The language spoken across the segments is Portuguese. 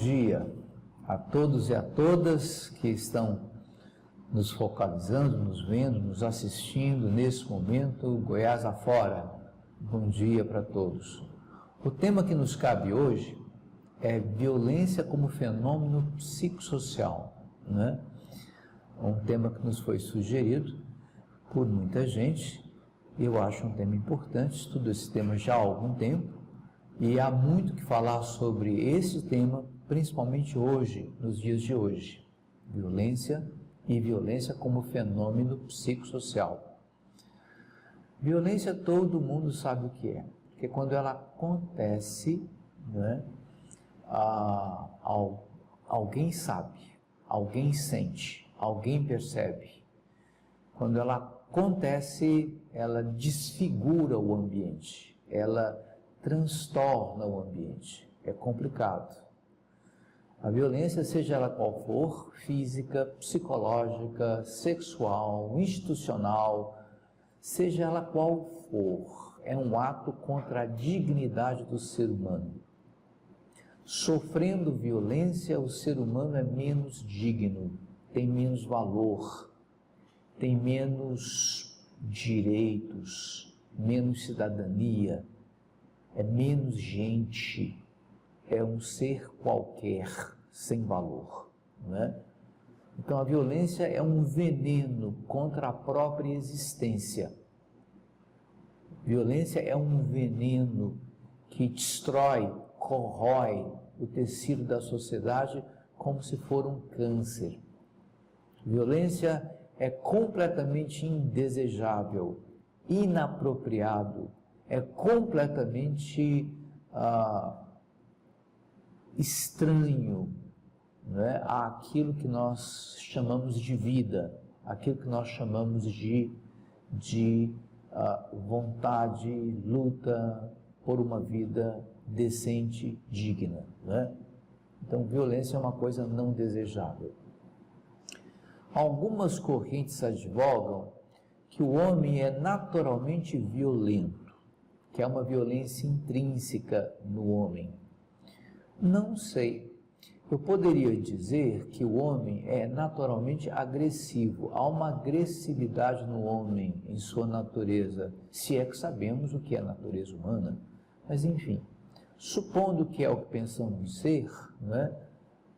dia a todos e a todas que estão nos focalizando, nos vendo, nos assistindo nesse momento, Goiás afora. Bom dia para todos. O tema que nos cabe hoje é violência como fenômeno psicossocial, né? Um tema que nos foi sugerido por muita gente. Eu acho um tema importante, estudo esse tema já há algum tempo e há muito que falar sobre esse tema, principalmente hoje, nos dias de hoje. Violência e violência como fenômeno psicossocial. Violência todo mundo sabe o que é, porque quando ela acontece, né, alguém sabe, alguém sente, alguém percebe. Quando ela acontece, ela desfigura o ambiente, ela transtorna o ambiente. É complicado. A violência, seja ela qual for, física, psicológica, sexual, institucional, seja ela qual for, é um ato contra a dignidade do ser humano. Sofrendo violência, o ser humano é menos digno, tem menos valor, tem menos direitos, menos cidadania, é menos gente, é um ser qualquer, sem valor, não é? Então a violência é um veneno contra a própria existência. Violência é um veneno que destrói, corrói o tecido da sociedade como se for um câncer. Violência é completamente indesejável, inapropriado, é completamente estranho, né, àquilo que nós chamamos de vida, aquilo que nós chamamos de vontade, luta por uma vida decente, digna, né? Então, violência é uma coisa não desejável. Algumas correntes advogam que o homem é naturalmente violento, que é uma violência intrínseca no homem. Não sei. Eu poderia dizer que o homem é naturalmente agressivo. Há uma agressividade no homem em sua natureza, se é que sabemos o que é a natureza humana. Mas, enfim, supondo que é o que pensamos ser, né,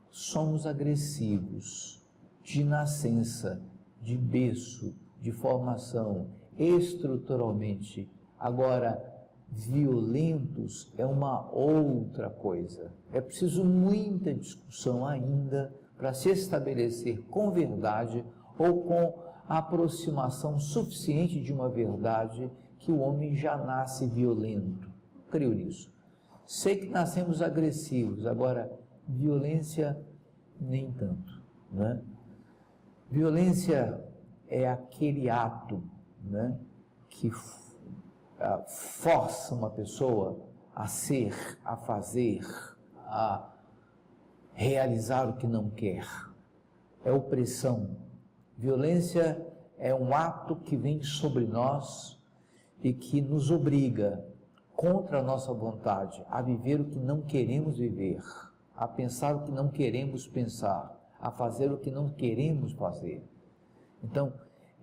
somos agressivos de nascença, de berço, de formação, estruturalmente. Agora, violentos é uma outra coisa. É preciso muita discussão ainda para se estabelecer com verdade ou com a aproximação suficiente de uma verdade que o homem já nasce violento. Creio nisso. Sei que nascemos agressivos, agora violência nem tanto, né? Violência é aquele ato, né, que força uma pessoa a ser, a fazer, a realizar o que não quer. É opressão. Violência é um ato que vem sobre nós e que nos obriga, contra a nossa vontade, a viver o que não queremos viver, a pensar o que não queremos pensar, a fazer o que não queremos fazer. Então,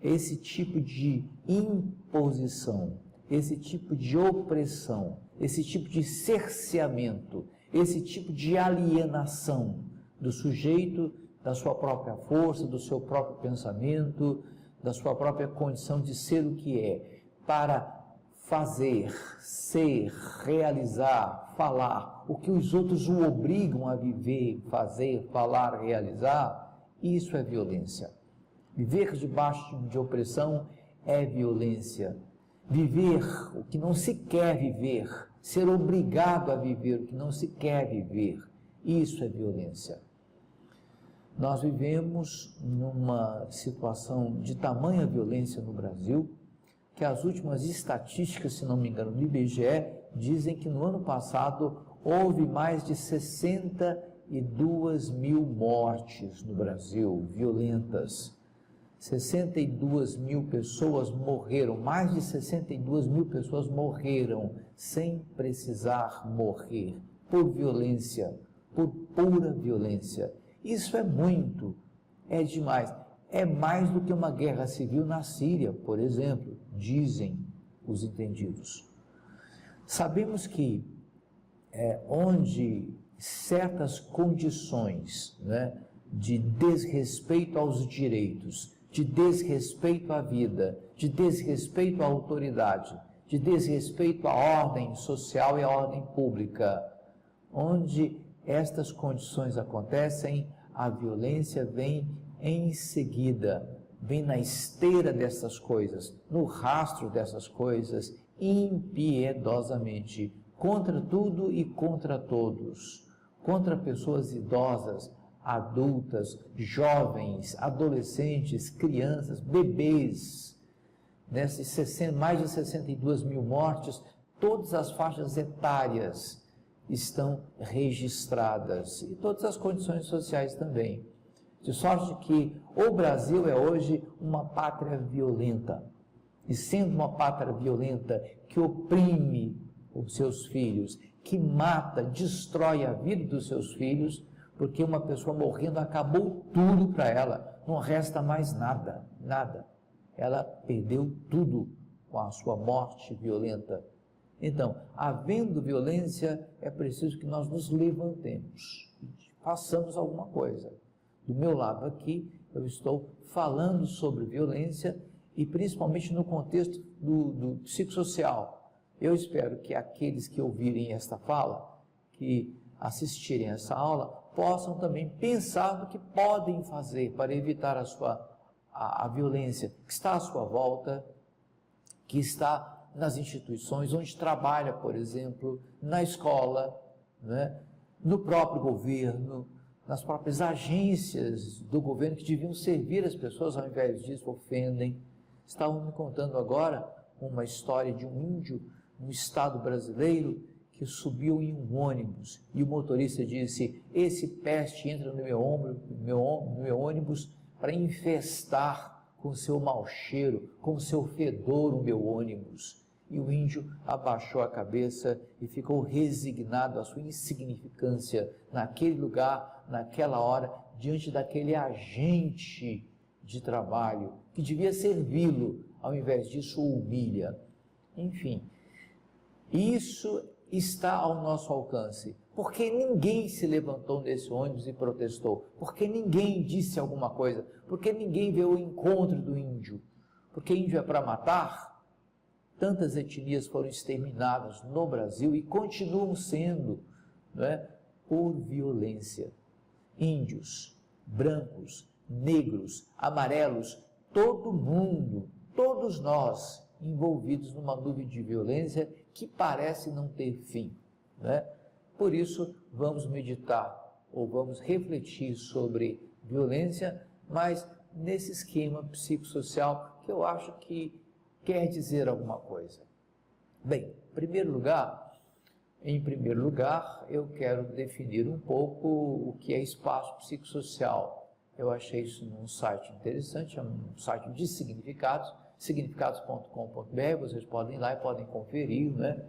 esse tipo de imposição, esse tipo de opressão, esse tipo de cerceamento, esse tipo de alienação do sujeito, da sua própria força, do seu próprio pensamento, da sua própria condição de ser o que é, para fazer, ser, realizar, falar, o que os outros o obrigam a viver, fazer, falar, realizar, isso é violência. Viver debaixo de opressão é violência. Viver o que não se quer viver, ser obrigado a viver o que não se quer viver, isso é violência. Nós vivemos numa situação de tamanha violência no Brasil, que as últimas estatísticas, se não me engano, do IBGE, dizem que no ano passado houve mais de 62 mil mortes no Brasil, violentas. 62 mil pessoas morreram, mais de 62 mil pessoas morreram sem precisar morrer, por violência, por pura violência. Isso é muito, é demais. É mais do que uma guerra civil na Síria, por exemplo, dizem os entendidos. Sabemos que onde certas condições, né, de desrespeito aos direitos, de desrespeito à vida, de desrespeito à autoridade, de desrespeito à ordem social e à ordem pública, onde estas condições acontecem, a violência vem em seguida, vem na esteira dessas coisas, no rastro dessas coisas, impiedosamente, contra tudo e contra todos, contra pessoas idosas, adultas, jovens, adolescentes, crianças, bebês. Nesses mais de 62 mil mortes, todas as faixas etárias estão registradas, e todas as condições sociais também. De sorte que o Brasil é hoje uma pátria violenta, e sendo uma pátria violenta que oprime os seus filhos, que mata, destrói a vida dos seus filhos, porque uma pessoa morrendo acabou tudo para ela, não resta mais nada, nada. Ela perdeu tudo com a sua morte violenta. Então, havendo violência, é preciso que nós nos levantemos, façamos alguma coisa. Do meu lado aqui, eu estou falando sobre violência e principalmente no contexto do psicossocial. Eu espero que aqueles que ouvirem esta fala, que assistirem essa aula, possam também pensar no que podem fazer para evitar a violência que está à sua volta, que está nas instituições onde trabalha, por exemplo, na escola, né, no próprio governo, nas próprias agências do governo que deviam servir as pessoas, ao invés disso, ofendem. Estavam me contando agora uma história de um índio, um estado brasileiro, que subiu em um ônibus e o motorista disse: esse peste entra no meu ônibus para infestar com seu mau cheiro, com seu fedor o meu ônibus. E o índio abaixou a cabeça e ficou resignado à sua insignificância naquele lugar, naquela hora, diante daquele agente de trabalho que devia servi-lo, ao invés disso o humilha. Enfim, isso está ao nosso alcance, porque ninguém se levantou nesse ônibus e protestou, porque ninguém disse alguma coisa, porque ninguém veio ao encontro do índio, porque índio é para matar. Tantas etnias foram exterminadas no Brasil e continuam sendo, não é, por violência. Índios, brancos, negros, amarelos, todo mundo, todos nós envolvidos numa nuvem de violência que parece não ter fim, né? Por isso, vamos meditar ou vamos refletir sobre violência, mas nesse esquema psicossocial que eu acho que quer dizer alguma coisa. Bem, em primeiro lugar, eu quero definir um pouco o que é espaço psicossocial. Eu achei isso num site interessante, é um site de significados, significados.com.br, vocês podem ir lá e podem conferir, né,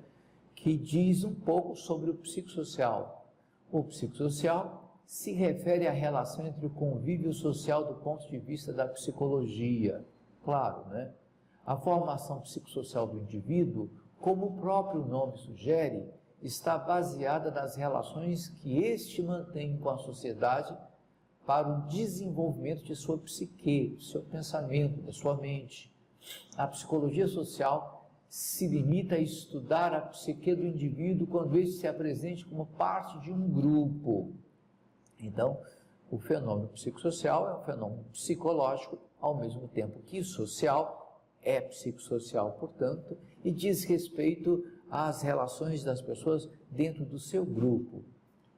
que diz um pouco sobre o psicossocial. O psicossocial se refere à relação entre o convívio social do ponto de vista da psicologia. Claro, né? A formação psicossocial do indivíduo, como o próprio nome sugere, está baseada nas relações que este mantém com a sociedade para o desenvolvimento de sua psique, do seu pensamento, da sua mente. A psicologia social se limita a estudar a psique do indivíduo quando este se apresente como parte de um grupo. Então, o fenômeno psicossocial é um fenômeno psicológico, ao mesmo tempo que social, é psicossocial, portanto, e diz respeito às relações das pessoas dentro do seu grupo.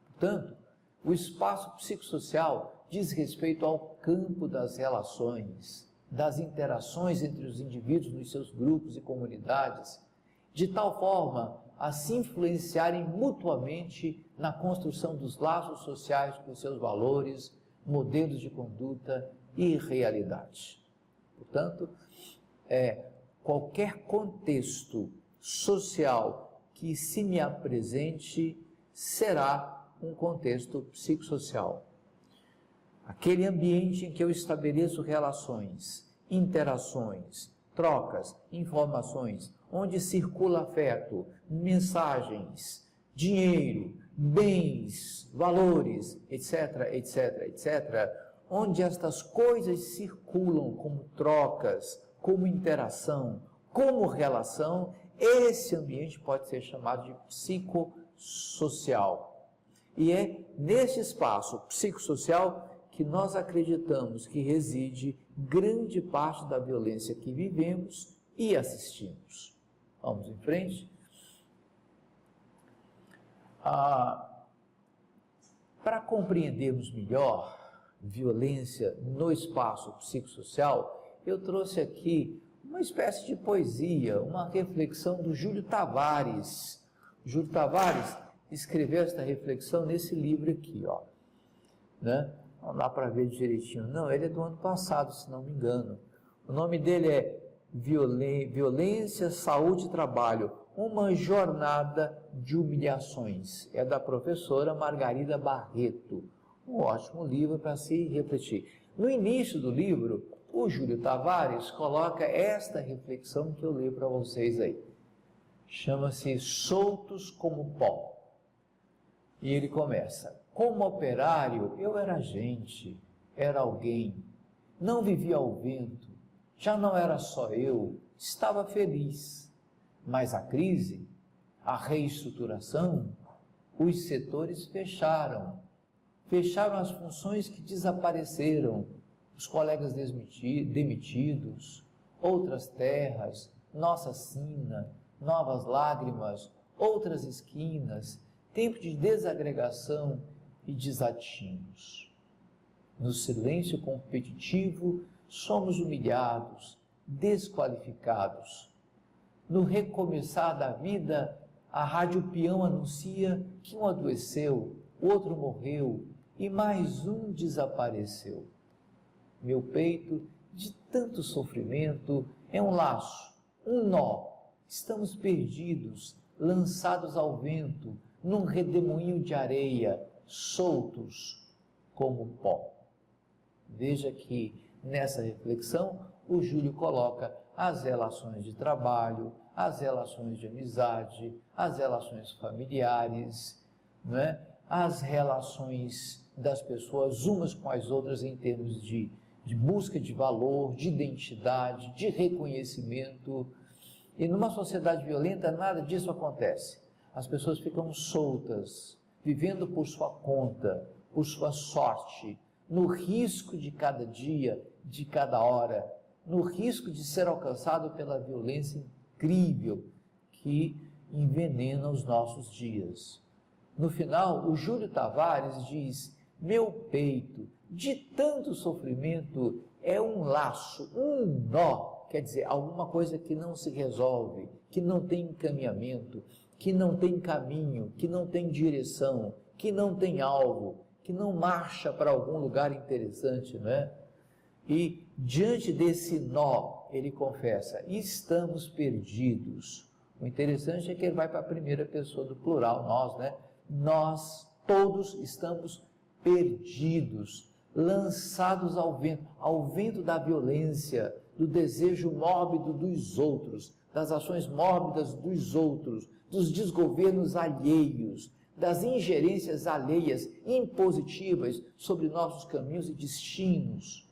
Portanto, o espaço psicossocial diz respeito ao campo das relações, das interações entre os indivíduos nos seus grupos e comunidades, de tal forma a se influenciarem mutuamente na construção dos laços sociais com seus valores, modelos de conduta e realidade. Portanto, qualquer contexto social que se me apresente será um contexto psicossocial. Aquele ambiente em que eu estabeleço relações, interações, trocas, informações, onde circula afeto, mensagens, dinheiro, bens, valores, etc., etc., etc., onde estas coisas circulam como trocas, como interação, como relação, esse ambiente pode ser chamado de psicossocial. E é nesse espaço psicossocial que nós acreditamos que reside grande parte da violência que vivemos e assistimos. Vamos em frente? Para compreendermos melhor violência no espaço psicossocial, eu trouxe aqui uma espécie de poesia, uma reflexão do Júlio Tavares. Júlio Tavares escreveu esta reflexão nesse livro aqui, ó, né? Não dá para ver direitinho. Não, ele é do ano passado, se não me engano. O nome dele é Violência, Saúde e Trabalho, uma jornada de humilhações. É da professora Margarida Barreto. Um ótimo livro para se refletir. No início do livro, o Júlio Tavares coloca esta reflexão que eu leio para vocês aí. Chama-se Soltos como Pó. E ele começa: como operário, eu era gente, era alguém, não vivia ao vento, já não era só eu, estava feliz. Mas a crise, a reestruturação, os setores fecharam as funções que desapareceram, os colegas demitidos, outras terras, nossa sina, novas lágrimas, outras esquinas, tempo de desagregação e desatinos. No silêncio competitivo, somos humilhados, desqualificados. No recomeçar da vida, a rádio peão anuncia que um adoeceu, outro morreu e mais um desapareceu. Meu peito, de tanto sofrimento, é um laço, um nó. Estamos perdidos, lançados ao vento, num redemoinho de areia, soltos como pó. Veja que nessa reflexão o Júlio coloca as relações de trabalho, as relações de amizade, as relações familiares, não é? As relações das pessoas umas com as outras em termos de busca de valor, de identidade, de reconhecimento. E numa sociedade violenta nada disso acontece. As pessoas ficam soltas, vivendo por sua conta, por sua sorte, no risco de cada dia, de cada hora, no risco de ser alcançado pela violência incrível que envenena os nossos dias. No final, o Júlio Tavares diz: meu peito, de tanto sofrimento, é um laço, um nó, quer dizer, alguma coisa que não se resolve, que não tem encaminhamento, que não tem caminho, que não tem direção, que não tem alvo, que não marcha para algum lugar interessante, não é? E diante desse nó, ele confessa: estamos perdidos. O interessante é que ele vai para a primeira pessoa do plural, nós, né? Nós todos estamos perdidos, lançados ao vento da violência, do desejo mórbido dos outros, das ações mórbidas dos outros, dos desgovernos alheios, das ingerências alheias, impositivas sobre nossos caminhos e destinos,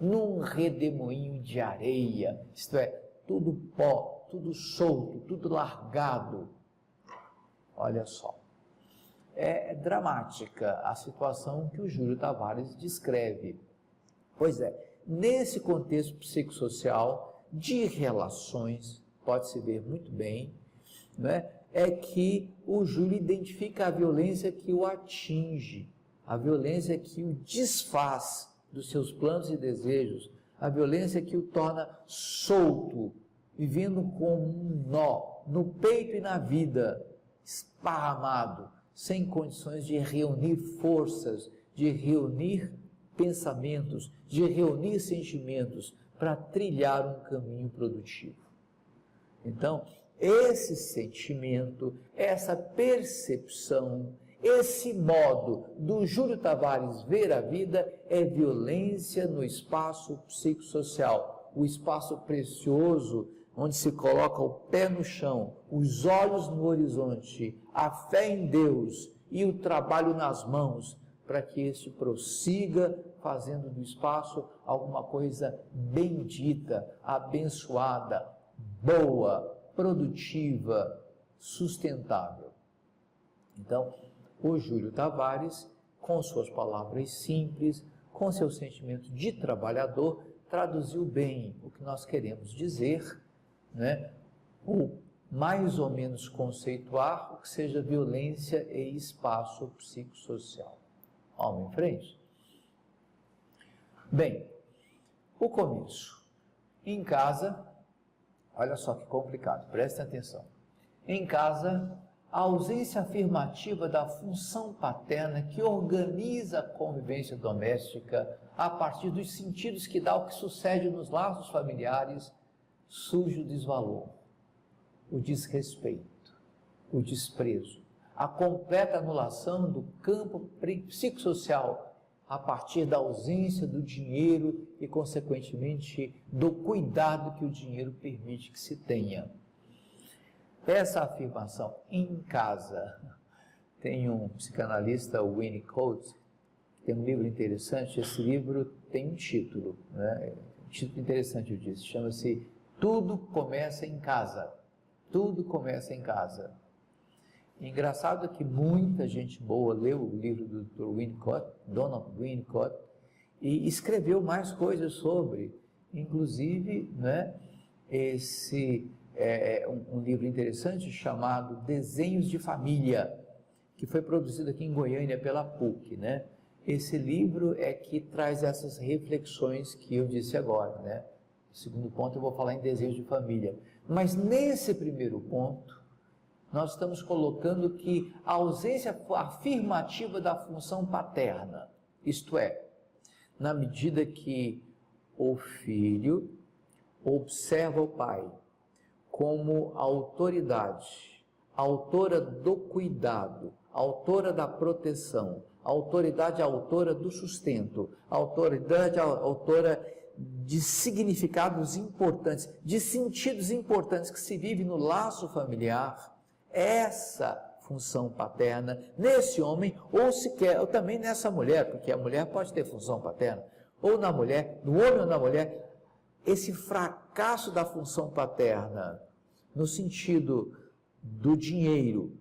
num redemoinho de areia, isto é, tudo pó, tudo solto, tudo largado. Olha só, é dramática a situação que o Júlio Tavares descreve. Pois é, nesse contexto psicossocial de relações, pode-se ver muito bem, né, é que o Júlio identifica a violência que o atinge, a violência que o desfaz dos seus planos e desejos, a violência que o torna solto, vivendo como um nó no peito e na vida, esparramado, sem condições de reunir forças, de reunir pensamentos, de reunir sentimentos para trilhar um caminho produtivo. Então, esse sentimento, essa percepção, Esse modo do Júlio Tavares ver a vida é violência no espaço psicossocial, o espaço precioso onde se coloca o pé no chão, os olhos no horizonte, a fé em Deus e o trabalho nas mãos, para que este prossiga fazendo do espaço alguma coisa bendita, abençoada, boa, produtiva, sustentável. Então, o Júlio Tavares, com suas palavras simples, com seu sentimento de trabalhador, traduziu bem o que nós queremos dizer, né? Ou mais ou menos conceituar o que seja violência e espaço psicossocial. Vamos em frente? Bem, o começo. Em casa, olha só que complicado, prestem atenção. Em casa, a ausência afirmativa da função paterna que organiza a convivência doméstica a partir dos sentidos que dá ao que sucede nos laços familiares, surge o desvalor, o desrespeito, o desprezo, a completa anulação do campo psicossocial a partir da ausência do dinheiro e, consequentemente, do cuidado que o dinheiro permite que se tenha. Essa afirmação em casa, tem um psicanalista, o Winnicott, tem um livro interessante. Esse livro tem um título, né? Um título interessante, eu disse, chama-se Tudo Começa em Casa. Tudo começa em casa. Engraçado que muita gente boa leu o livro do Dr. Winnicott, Donald Winnicott, e escreveu mais coisas sobre, inclusive, né, um livro interessante chamado Desenhos de Família, que foi produzido aqui em Goiânia pela PUC, né? Esse livro é que traz essas reflexões que eu disse agora, né? No segundo ponto eu vou falar em desenhos de família. Mas nesse primeiro ponto, nós estamos colocando que a ausência afirmativa da função paterna, isto é, na medida que o filho observa o pai como autoridade, autora do cuidado, autora da proteção, autoridade autora do sustento, autoridade autora de significados importantes, de sentidos importantes que se vive no laço familiar, essa função paterna nesse homem, ou sequer, ou também nessa mulher, porque a mulher pode ter função paterna, ou na mulher, no homem ou na mulher, esse fracasso da função paterna, no sentido do dinheiro,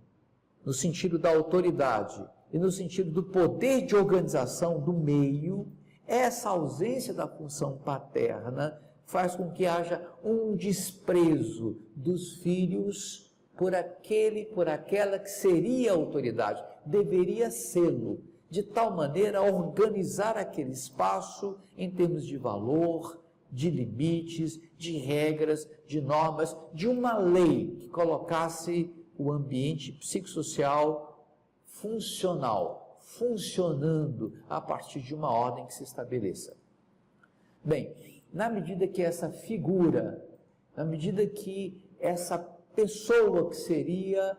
no sentido da autoridade e no sentido do poder de organização do meio, essa ausência da função paterna faz com que haja um desprezo dos filhos por aquela que seria a autoridade, deveria sê-lo, de tal maneira a organizar aquele espaço em termos de valor, de limites, de regras, de normas, de uma lei que colocasse o ambiente psicossocial funcional, funcionando a partir de uma ordem que se estabeleça. Bem, na medida que essa figura, na medida que essa pessoa que seria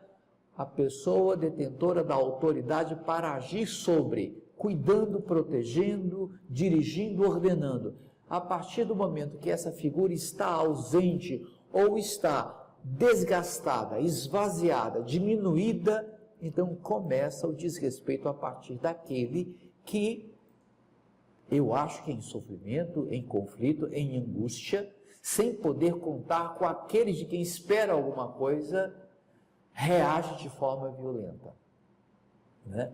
a pessoa detentora da autoridade para agir sobre, cuidando, protegendo, dirigindo, ordenando, a partir do momento que essa figura está ausente ou está desgastada, esvaziada, diminuída, então começa o desrespeito a partir daquele que eu acho que é em sofrimento, em conflito, em angústia, sem poder contar com aqueles de quem espera alguma coisa, reage de forma violenta, né?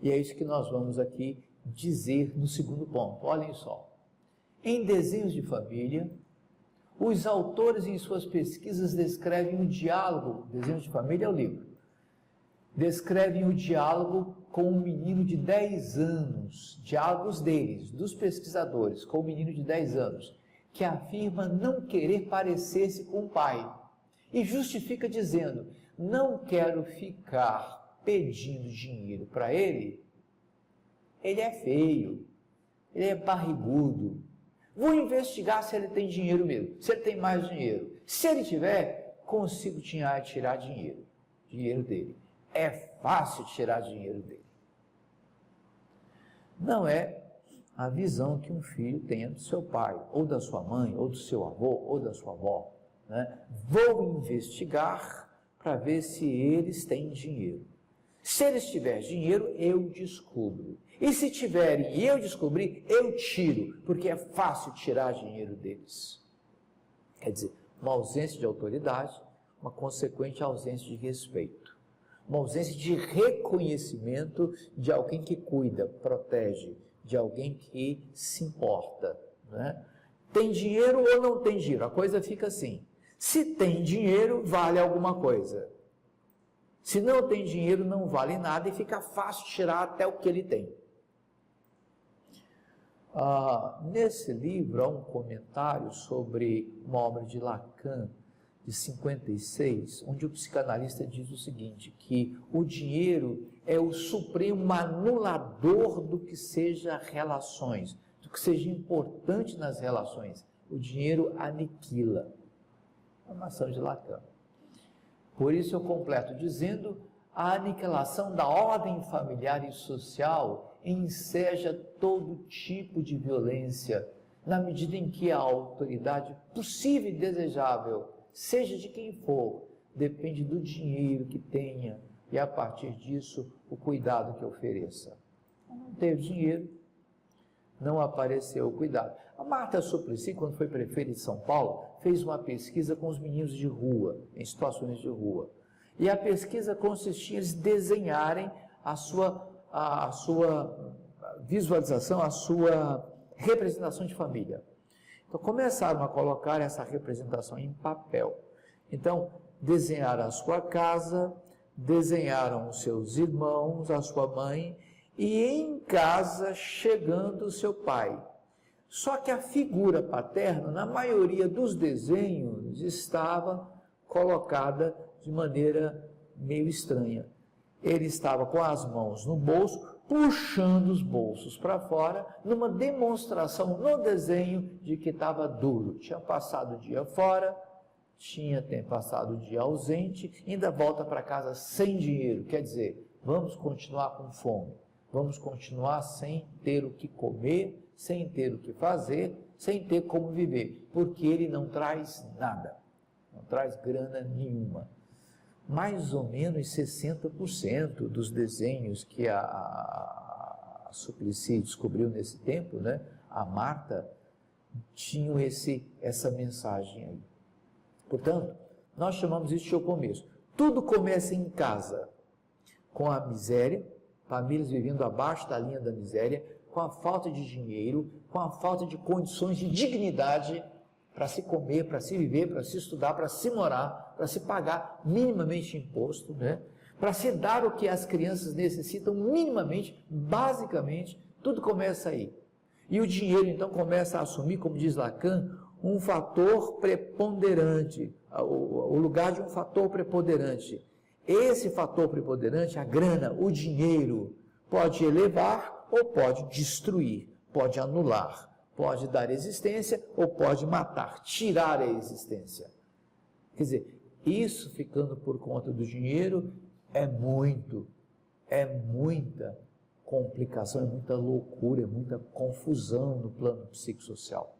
E é isso que nós vamos aqui dizer no segundo ponto. Olhem só. Em Desenhos de Família, os autores em suas pesquisas descrevem o diálogo, Desenhos de Família é o livro, descrevem o diálogo com um menino de 10 anos, diálogos deles, dos pesquisadores, com um menino de 10 anos, que afirma não querer parecer-se com o pai, e justifica dizendo, não quero ficar pedindo dinheiro para ele é feio, ele é barrigudo, vou investigar se ele tem dinheiro mesmo, se ele tem mais dinheiro, se ele tiver, consigo tirar dinheiro dele. é fácil tirar dinheiro dele. Não é a visão que um filho tenha do seu pai, ou da sua mãe, ou do seu avô, ou da sua avó, né? Vou investigar para ver se eles têm dinheiro. Se eles tiverem dinheiro, eu descubro. E se tiverem e eu descobrir, eu tiro, porque é fácil tirar dinheiro deles. Quer dizer, uma ausência de autoridade, uma consequente ausência de respeito. Uma ausência de reconhecimento de alguém que cuida, protege, de alguém que se importa, né? Tem dinheiro ou não tem dinheiro? A coisa fica assim. Se tem dinheiro, vale alguma coisa. Se não tem dinheiro, não vale nada e fica fácil tirar até o que ele tem. Nesse livro há um comentário sobre uma obra de Lacan, de 56, onde o psicanalista diz o seguinte, que o dinheiro é o supremo anulador do que seja relações, do que seja importante nas relações. O dinheiro aniquila. É uma ação de Lacan. Por isso eu completo dizendo, a aniquilação da ordem familiar e social enseja todo tipo de violência, na medida em que a autoridade possível e desejável, seja de quem for, depende do dinheiro que tenha e, a partir disso, o cuidado que ofereça. Não teve dinheiro, não apareceu o cuidado. A Marta Suplicy, quando foi prefeita de São Paulo, fez uma pesquisa com os meninos de rua, em situações de rua. E a pesquisa consistia em eles desenharem a sua visualização, a sua representação de família. Então, começaram a colocar essa representação em papel. Então, desenharam a sua casa, desenharam os seus irmãos, a sua mãe, e em casa chegando o seu pai. Só que a figura paterna, na maioria dos desenhos, estava colocada de maneira meio estranha. Ele estava com as mãos no bolso, puxando os bolsos para fora, numa demonstração no desenho de que estava duro. Tinha passado o dia fora, tinha passado o dia ausente, ainda volta para casa sem dinheiro. Quer dizer, vamos continuar com fome, vamos continuar sem ter o que comer, sem ter o que fazer, sem ter como viver, porque ele não traz nada, não traz grana nenhuma. Mais ou menos 60% dos desenhos que a Suplicy descobriu nesse tempo, né, a Marta, tinham essa mensagem aí. Portanto, nós chamamos isso de o começo. Tudo começa em casa, com a miséria, famílias vivendo abaixo da linha da miséria, com a falta de dinheiro, com a falta de condições de dignidade para se comer, para se viver, para se estudar, para se morar, para se pagar minimamente imposto, né? Para se dar o que as crianças necessitam minimamente, basicamente, tudo começa aí. E o dinheiro, então, começa a assumir, como diz Lacan, um fator preponderante, o lugar de um fator preponderante. Esse fator preponderante, a grana, o dinheiro, pode elevar ou pode destruir, pode anular, pode dar existência ou pode matar, tirar a existência. Quer dizer, isso ficando por conta do dinheiro é muita complicação, é muita loucura, é muita confusão no plano psicossocial,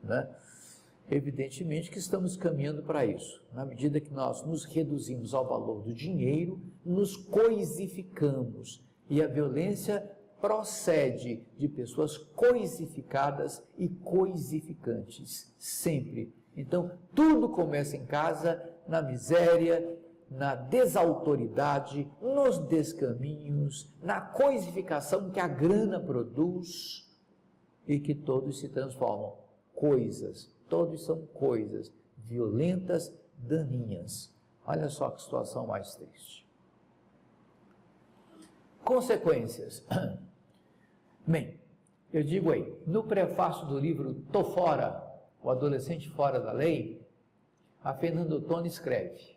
né? Evidentemente que estamos caminhando para isso. Na medida que nós nos reduzimos ao valor do dinheiro, nos coisificamos. E a violência procede de pessoas coisificadas e coisificantes, sempre. Então, tudo começa em casa, na miséria, na desautoridade, nos descaminhos, na coisificação que a grana produz e que todos se transformam. Coisas, todos são coisas violentas, daninhas. Olha só que situação mais triste. Consequências. Bem, eu digo aí, no prefácio do livro Tô Fora, o adolescente fora da lei, a Fernanda Ottoni escreve: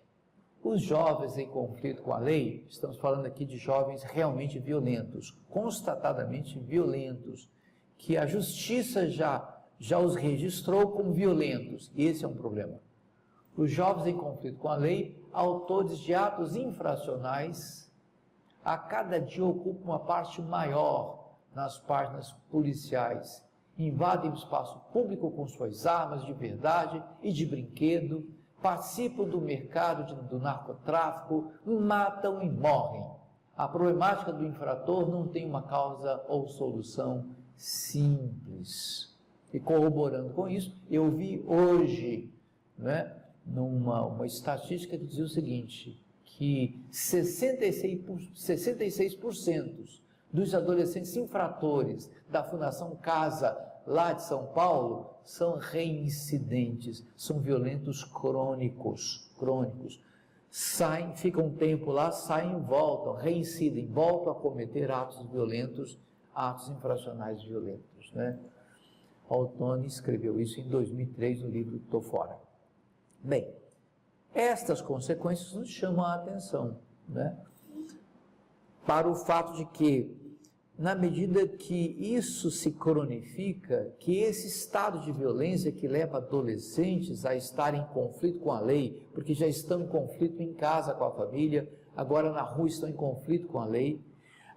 os jovens em conflito com a lei, estamos falando aqui de jovens realmente violentos, constatadamente violentos, que a justiça já os registrou como violentos. Esse é um problema. Os jovens em conflito com a lei, autores de atos infracionais, a cada dia ocupam uma parte maior nas páginas policiais, invadem o espaço público com suas armas de verdade e de brinquedo, participam do mercado do narcotráfico, matam e morrem. A problemática do infrator não tem uma causa ou solução simples. E corroborando com isso, eu vi hoje, uma estatística que dizia o seguinte, que 66% dos adolescentes infratores da Fundação Casa, lá de São Paulo, são reincidentes, são violentos crônicos. Saem, ficam um tempo lá, saem, voltam, reincidem, voltam a cometer atos violentos, atos infracionais violentos, Ottoni escreveu isso em 2003 no livro Tô Fora. Bem, estas consequências nos chamam a atenção, para o fato de que, na medida que isso se cronifica, que esse estado de violência que leva adolescentes a estar em conflito com a lei, porque já estão em conflito em casa com a família, agora na rua estão em conflito com a lei,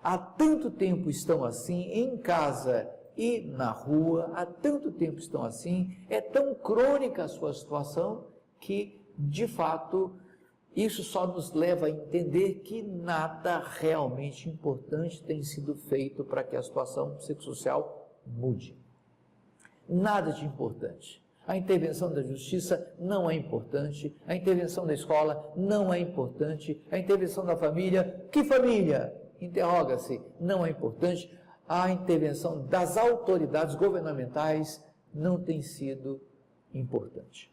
há tanto tempo estão assim, em casa e na rua, há tanto tempo estão assim, é tão crônica a sua situação que, de fato, isso só nos leva a entender que nada realmente importante tem sido feito para que a situação psicossocial mude. Nada de importante. A intervenção da justiça não é importante, a intervenção da escola não é importante, a intervenção da família, que família? Interroga-se, não é importante. A intervenção das autoridades governamentais não tem sido importante.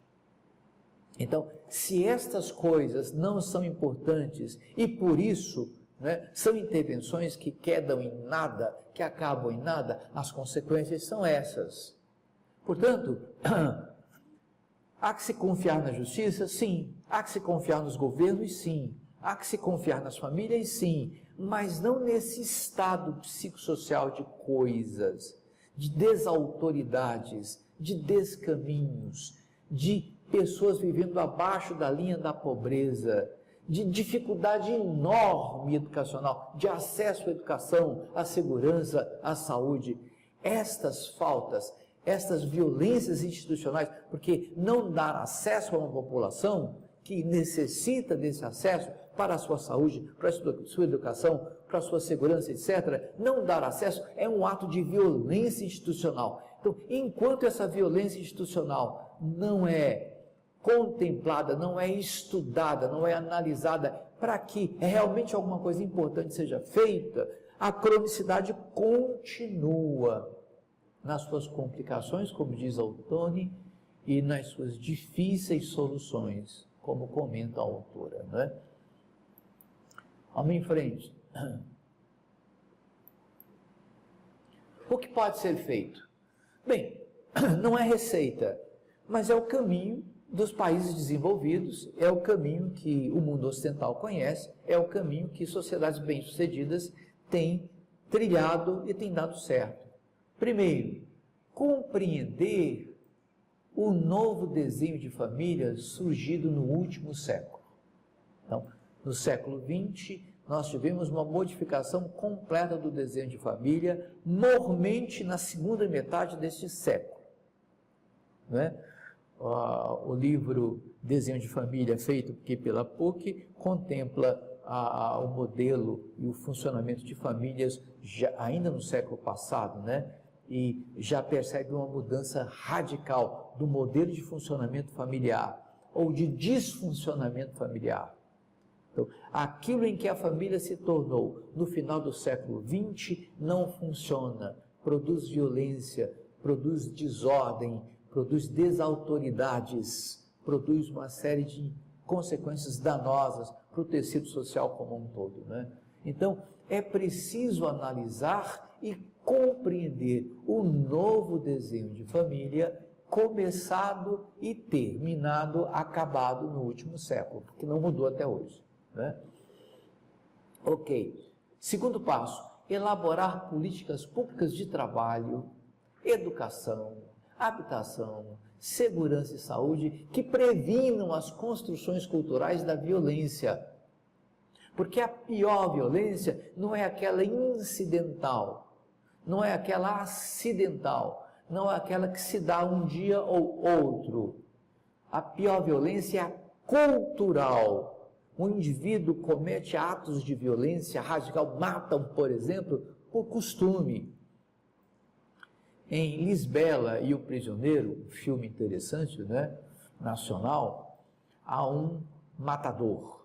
Então, se estas coisas não são importantes e por isso são intervenções que quedam em nada, que acabam em nada, as consequências são essas. Portanto, há que se confiar na justiça? Sim. Há que se confiar nos governos? Sim. Há que se confiar nas famílias? Sim. Mas não nesse estado psicossocial de coisas, de desautoridades, de descaminhos, de pessoas vivendo abaixo da linha da pobreza, de dificuldade enorme educacional, de acesso à educação, à segurança, à saúde. Estas faltas, estas violências institucionais, porque não dar acesso a uma população que necessita desse acesso para a sua saúde, para a sua educação, para a sua segurança, etc., não dar acesso é um ato de violência institucional. Então, enquanto essa violência institucional não é contemplada, não é estudada, não é analisada para que realmente alguma coisa importante seja feita, a cronicidade continua nas suas complicações, como diz Ottoni, e nas suas difíceis soluções, como comenta a autora, Vamos em frente. O que pode ser feito? Bem, não é receita, mas é o caminho dos países desenvolvidos, é o caminho que o mundo ocidental conhece, é o caminho que sociedades bem-sucedidas têm trilhado e têm dado certo. Primeiro, compreender o novo desenho de família surgido no último século. Então, no século XX, nós tivemos uma modificação completa do desenho de família, mormente na segunda metade deste século, O livro Desenho de Família, feito pela PUC, contempla o modelo e o funcionamento de famílias ainda no século passado, E já percebe uma mudança radical do modelo de funcionamento familiar ou de disfuncionamento familiar. Então, aquilo em que a família se tornou no final do século XX não funciona, produz violência, produz desordem, produz desautoridades, produz uma série de consequências danosas para o tecido social como um todo, Então, é preciso analisar e compreender o novo desenho de família começado e terminado, acabado no último século, porque não mudou até hoje, Ok. Segundo passo, elaborar políticas públicas de trabalho, educação, habitação, segurança e saúde que previnam as construções culturais da violência. Porque a pior violência não é aquela incidental, não é aquela acidental, não é aquela que se dá um dia ou outro. A pior violência é a cultural. O indivíduo comete atos de violência radical, matam, por exemplo, por costume. Em Lisbela e o Prisioneiro, um filme interessante, né, nacional, há um matador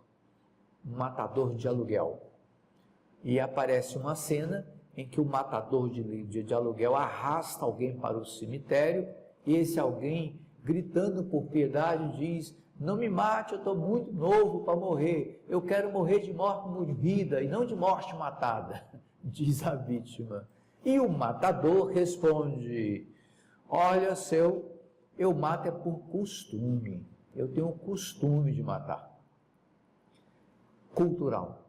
de aluguel. E aparece uma cena em que o matador de aluguel arrasta alguém para o cemitério e esse alguém, gritando por piedade, diz: não me mate, eu estou muito novo para morrer, eu quero morrer de morte morrida e não de morte matada, diz a vítima. E o matador responde: olha, eu mato é por costume, eu tenho o costume de matar. Cultural.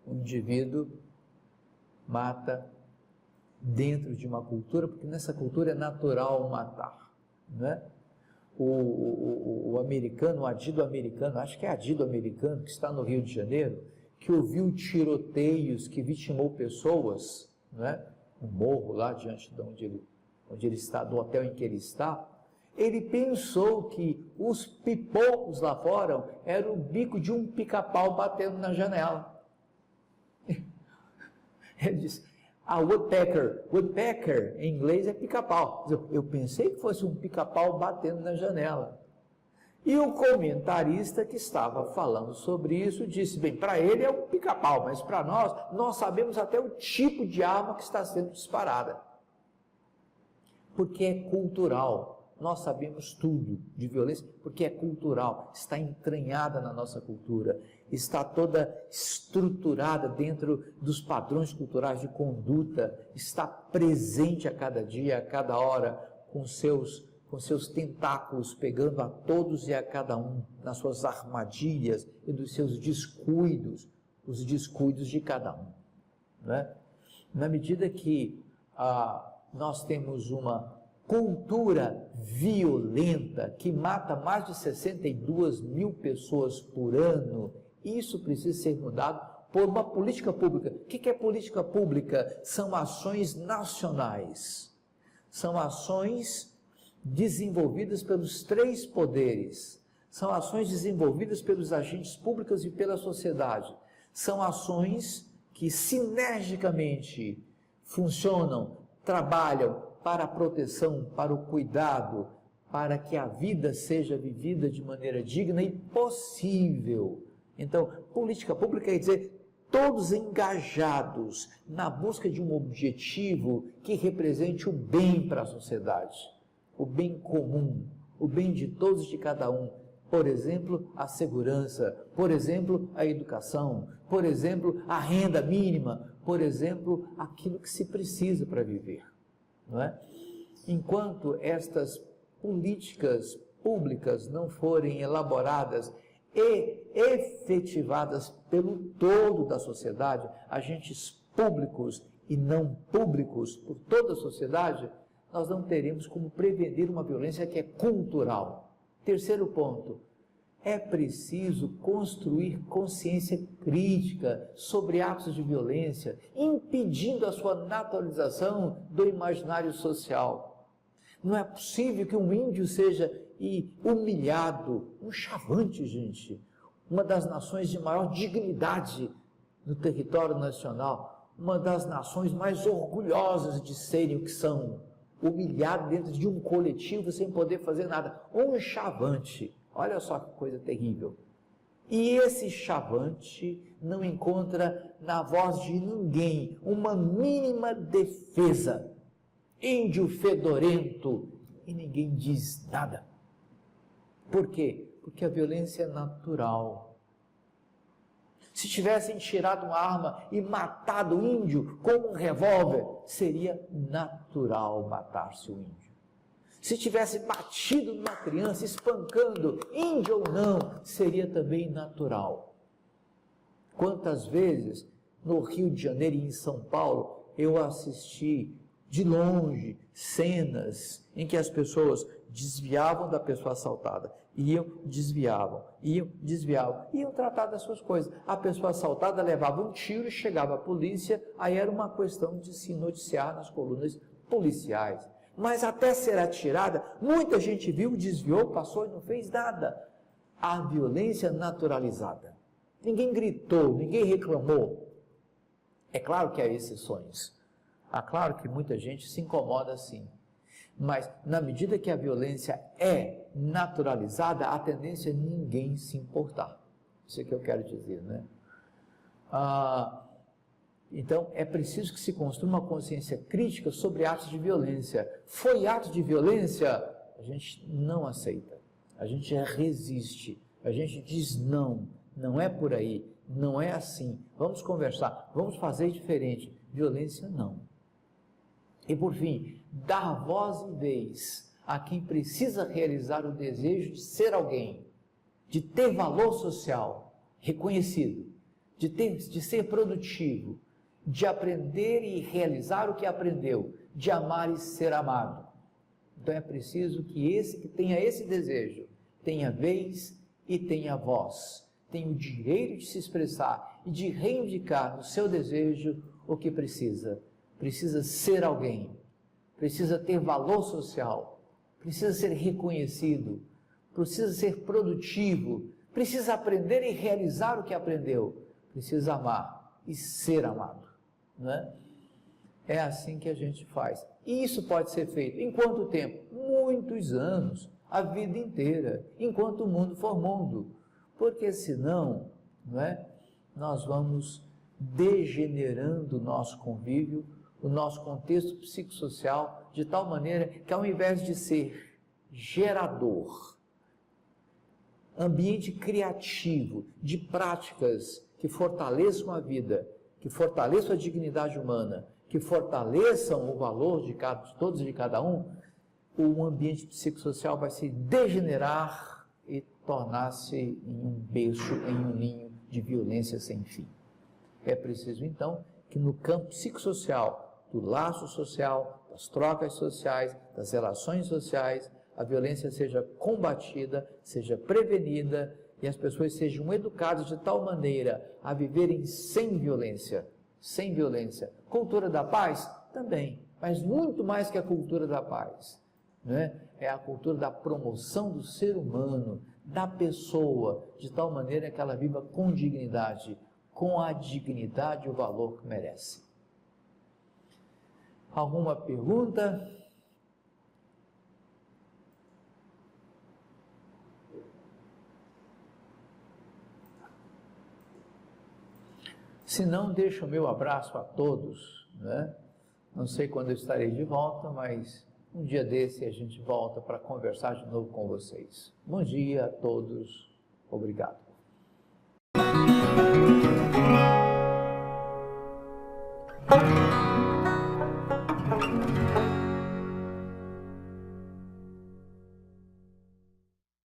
O indivíduo mata dentro de uma cultura, porque nessa cultura é natural matar, né? O americano, o adido americano, acho que é adido americano, que está no Rio de Janeiro, que ouviu tiroteios, que vitimou pessoas, né, no morro lá diante de onde ele está, do hotel em que ele está, ele pensou que os pipocos lá fora eram o bico de um pica-pau batendo na janela. Ele disse: woodpecker em inglês é pica-pau. Eu pensei que fosse um pica-pau batendo na janela. E o comentarista que estava falando sobre isso disse: bem, para ele é um pica-pau, mas para nós sabemos até o tipo de arma que está sendo disparada. Porque é cultural. Nós sabemos tudo de violência porque é cultural, está entranhada na nossa cultura, está toda estruturada dentro dos padrões culturais de conduta, está presente a cada dia, a cada hora, com seus tentáculos pegando a todos e a cada um nas suas armadilhas e dos seus descuidos, os descuidos de cada um, né? Na medida que nós temos uma cultura violenta que mata mais de 62 mil pessoas por ano, isso precisa ser mudado por uma política pública. O que é política pública? São ações nacionais, são ações desenvolvidas pelos três poderes, são ações desenvolvidas pelos agentes públicos e pela sociedade, são ações que sinergicamente funcionam, trabalham para a proteção, para o cuidado, para que a vida seja vivida de maneira digna e possível. Então, política pública quer dizer todos engajados na busca de um objetivo que represente o bem para a sociedade, o bem comum, o bem de todos e de cada um. Por exemplo, a segurança, por exemplo, a educação, por exemplo, a renda mínima, por exemplo, aquilo que se precisa para viver. Não é? Enquanto estas políticas públicas não forem elaboradas e efetivadas pelo todo da sociedade, agentes públicos e não públicos por toda a sociedade, nós não teremos como prevenir uma violência que é cultural. Terceiro ponto, é preciso construir consciência crítica sobre atos de violência, impedindo a sua naturalização do imaginário social. Não é possível que um índio seja humilhado, um chavante, gente, uma das nações de maior dignidade no território nacional, uma das nações mais orgulhosas de serem o que são, humilhado dentro de um coletivo sem poder fazer nada, um chavante. Olha só que coisa terrível. E esse chavante não encontra na voz de ninguém uma mínima defesa. Índio fedorento, e ninguém diz nada. Por quê? Porque a violência é natural. Se tivessem tirado uma arma e matado o índio com um revólver, seria natural matar-se o índio. Se tivesse batido numa criança, espancando, índio ou não, seria também natural. Quantas vezes no Rio de Janeiro e em São Paulo eu assisti de longe cenas em que as pessoas desviavam da pessoa assaltada, desviavam, iam tratar das suas coisas. A pessoa assaltada levava um tiro e chegava a polícia, aí era uma questão de se noticiar nas colunas policiais. Mas até ser atirada, muita gente viu, desviou, passou e não fez nada. A violência naturalizada. Ninguém gritou, ninguém reclamou. É claro que há exceções. É claro que muita gente se incomoda assim. Mas, na medida que a violência é naturalizada, a tendência é ninguém se importar. Isso é que eu quero dizer, né? Então, é preciso que se construa uma consciência crítica sobre atos de violência. Foi ato de violência? A gente não aceita. A gente resiste. A gente diz não. Não é por aí. Não é assim. Vamos conversar. Vamos fazer diferente. Violência não. E por fim, dar voz e vez a quem precisa realizar o desejo de ser alguém, de ter valor social reconhecido, de ser produtivo, de aprender e realizar o que aprendeu, de amar e ser amado. Então é preciso que esse que tenha esse desejo, tenha vez e tenha voz, tenha o direito de se expressar e de reivindicar no seu desejo o que precisa. Precisa ser alguém, precisa ter valor social, precisa ser reconhecido, precisa ser produtivo, precisa aprender e realizar o que aprendeu, precisa amar e ser amado, né? É assim que a gente faz. E isso pode ser feito em quanto tempo? Muitos anos, a vida inteira, enquanto o mundo for mundo, porque senão, não é, nós vamos degenerando o nosso convívio, o nosso contexto psicossocial, de tal maneira que ao invés de ser gerador, ambiente criativo, de práticas que fortaleçam a vida, que fortaleçam a dignidade humana, que fortaleçam o valor de todos e de cada um, o ambiente psicossocial vai se degenerar e tornar-se em um berço, em um ninho de violência sem fim. É preciso, então, que no campo psicossocial, do laço social, das trocas sociais, das relações sociais, a violência seja combatida, seja prevenida e as pessoas sejam educadas de tal maneira a viverem sem violência. Sem violência. Cultura da paz? Também, mas muito mais que a cultura da paz, né? É a cultura da promoção do ser humano, da pessoa, de tal maneira que ela viva com dignidade, com a dignidade e o valor que merece. Alguma pergunta? Se não, deixo o meu abraço a todos, né? Não sei quando eu estarei de volta, mas um dia desse a gente volta para conversar de novo com vocês. Bom dia a todos, obrigado.